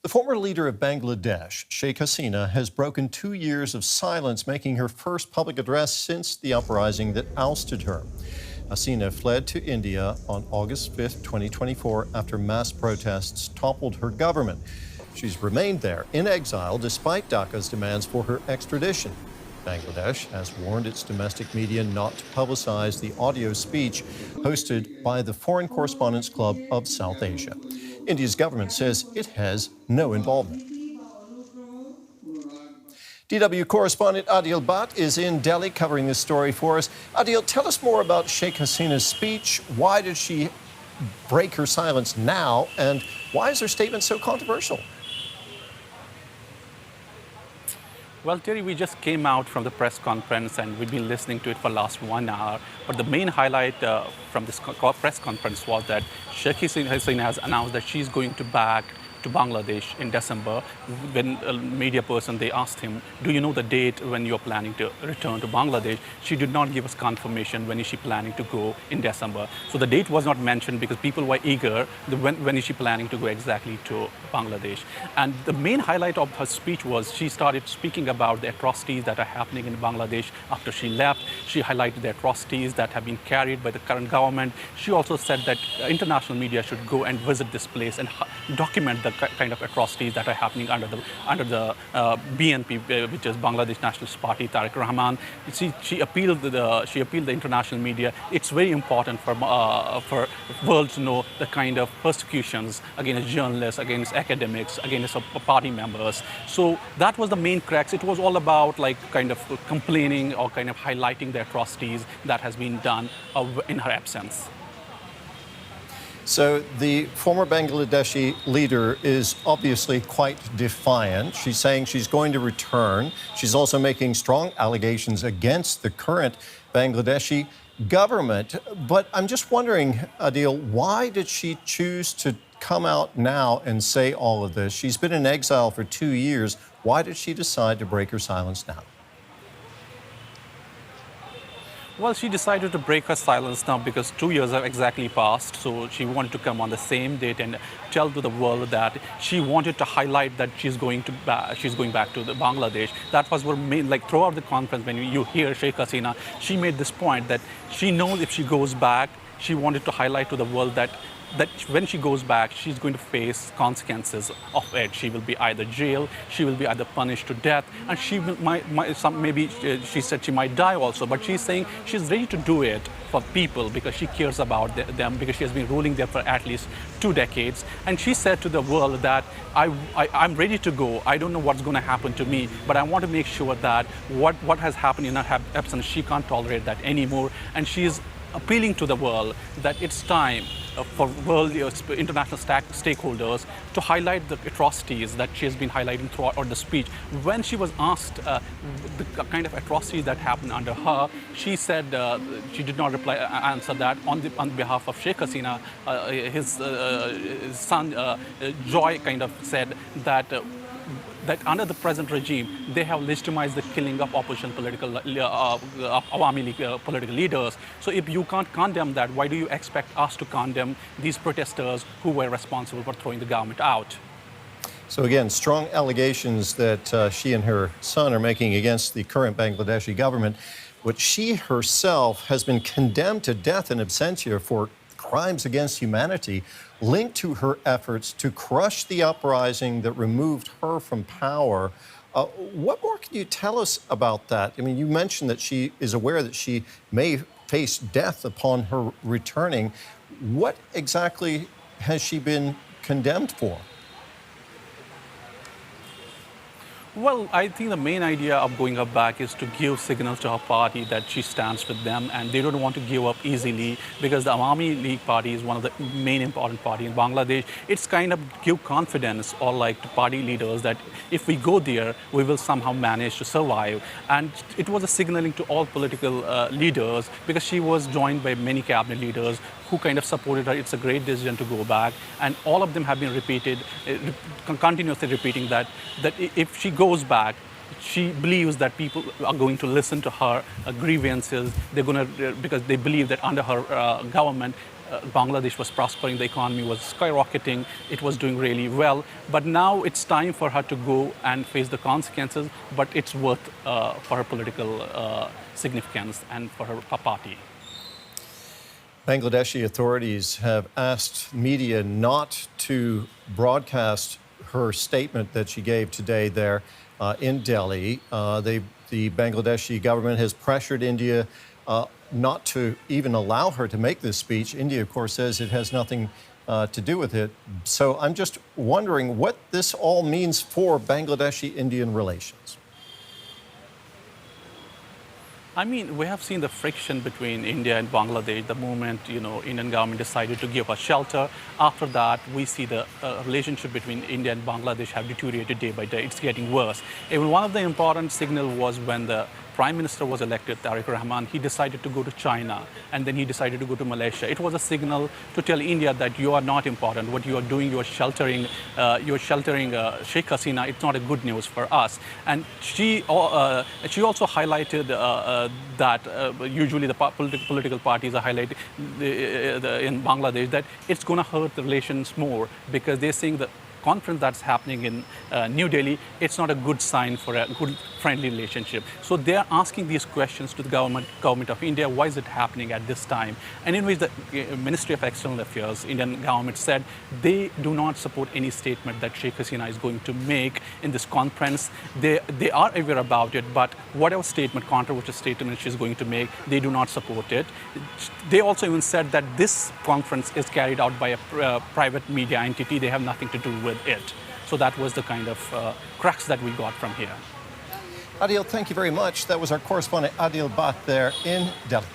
The former leader of Bangladesh, Sheikh Hasina, has broken 2 years of silence, making her first public address since the uprising that ousted her. Hasina fled to India on August 5, 2024, after mass protests toppled her government. She's remained there in exile despite Dhaka's demands for her extradition. Bangladesh has warned its domestic media not to publicize the audio speech hosted by the Foreign Correspondents Club of South Asia. India's government says it has no involvement. DW correspondent Adil Bhat is in Delhi covering this story for us. Adil, tell us more about Sheikh Hasina's speech. Why did she break her silence now? And why is her statement so controversial? Well, Terry, we just came out from the press conference and we've been listening to it for the last 1 hour. But the main highlight from this press conference was that Sheikh Hasina has announced that she's going back to Bangladesh in December. When a media person, they asked him, do you know the date when you're planning to return to Bangladesh? She did not give us confirmation when is she planning to go in December. So the date was not mentioned because people were eager. When is she planning to go exactly to Bangladesh? And the main highlight of her speech was she started speaking about the atrocities that are happening in Bangladesh after she left. She highlighted the atrocities that have been carried by the current government. She also said that international media should go and visit this place and document the kind of atrocities that are happening under the BNP, which is Bangladesh Nationalist Party, Tariq Rahman. She appealed the international media. It's very important for world to know the kind of persecutions against journalists, against academics, against party members. So that was the main crux. It was all about like kind of complaining or kind of highlighting the atrocities that has been done in her absence. So the former Bangladeshi leader is obviously quite defiant. She's saying she's going to return. She's also making strong allegations against the current Bangladeshi government. But I'm just wondering, Adil, why did she choose to come out now and say all of this? She's been in exile for 2 years. Why did she decide to break her silence now? Well, she decided to break her silence now because 2 years have exactly passed. So she wanted to come on the same date and tell to the world that she wanted to highlight that she's going back to Bangladesh. That was her main, like throughout the conference, when you hear Sheikh Hasina, she made this point that she knows if she goes back, she wanted to highlight to the world that when she goes back, she's going to face consequences of it. She will be either jailed, she will be either punished to death, and she maybe she said she might die also. But she's saying she's ready to do it for people because she cares about them, because she has been ruling there for at least 2 decades. And she said to the world that I'm ready to go. I don't know what's going to happen to me, but I want to make sure that what has happened in her absence, she can't tolerate that anymore. And she's appealing to the world that it's time for international stakeholders to highlight the atrocities that she has been highlighting throughout the speech. When she was asked the kind of atrocities that happened under her, she said she did not answer that on behalf of Sheikh Hasina. His son Joy kind of said that under the present regime, they have legitimized the killing of opposition Awami League political leaders. So if you can't condemn that, why do you expect us to condemn these protesters who were responsible for throwing the government out? So again, strong allegations that she and her son are making against the current Bangladeshi government, which she herself has been condemned to death in absentia for crimes against humanity, linked to her efforts to crush the uprising that removed her from power. What more can you tell us about that? I mean, you mentioned that she is aware that she may face death upon her returning. What exactly has she been condemned for? Well, I think the main idea of going back is to give signals to her party that she stands with them, and they don't want to give up easily because the Awami League party is one of the main important parties in Bangladesh. It's kind of give confidence or like to party leaders that if we go there, we will somehow manage to survive. And it was a signaling to all political leaders because she was joined by many cabinet leaders who kind of supported her. It's a great decision to go back. And all of them have been continuously repeating that if she goes back, she believes that people are going to listen to her grievances. They're going to, because they believe that under her government, Bangladesh was prospering, the economy was skyrocketing, it was doing really well. But now it's time for her to go and face the consequences, but it's worth for her political significance and for her party. Bangladeshi authorities have asked media not to broadcast her statement that she gave today there in Delhi. The Bangladeshi government has pressured India not to even allow her to make this speech. India, of course, says it has nothing to do with it. So I'm just wondering what this all means for Bangladeshi-Indian relations. I mean, we have seen the friction between India and Bangladesh the moment, Indian government decided to give us shelter. After that, we see the relationship between India and Bangladesh have deteriorated day by day. It's getting worse. Even one of the important signals was when the Prime Minister was elected, Tariq Rahman, he decided to go to China and then he decided to go to Malaysia. It was a signal to tell India that you are not important. What you are doing, you are sheltering Sheikh Hasina. It's not a good news for us. And she also highlighted that usually the political parties are highlighting in Bangladesh that it's going to hurt the relations more because they're saying that conference that's happening in New Delhi, it's not a good sign for a good friendly relationship. So they are asking these questions to the government of India. Why is it happening at this time? And in which the Ministry of External Affairs, Indian government said they do not support any statement that Sheikh Hasina is going to make in this conference. They are aware about it, but whatever statement, controversial statement she's going to make, they do not support it. They also even said that this conference is carried out by a private media entity. They have nothing to do with it. So that was the kind of crux that we got from here. Adil, thank you very much. That was our correspondent Adil Bhat there in Delhi.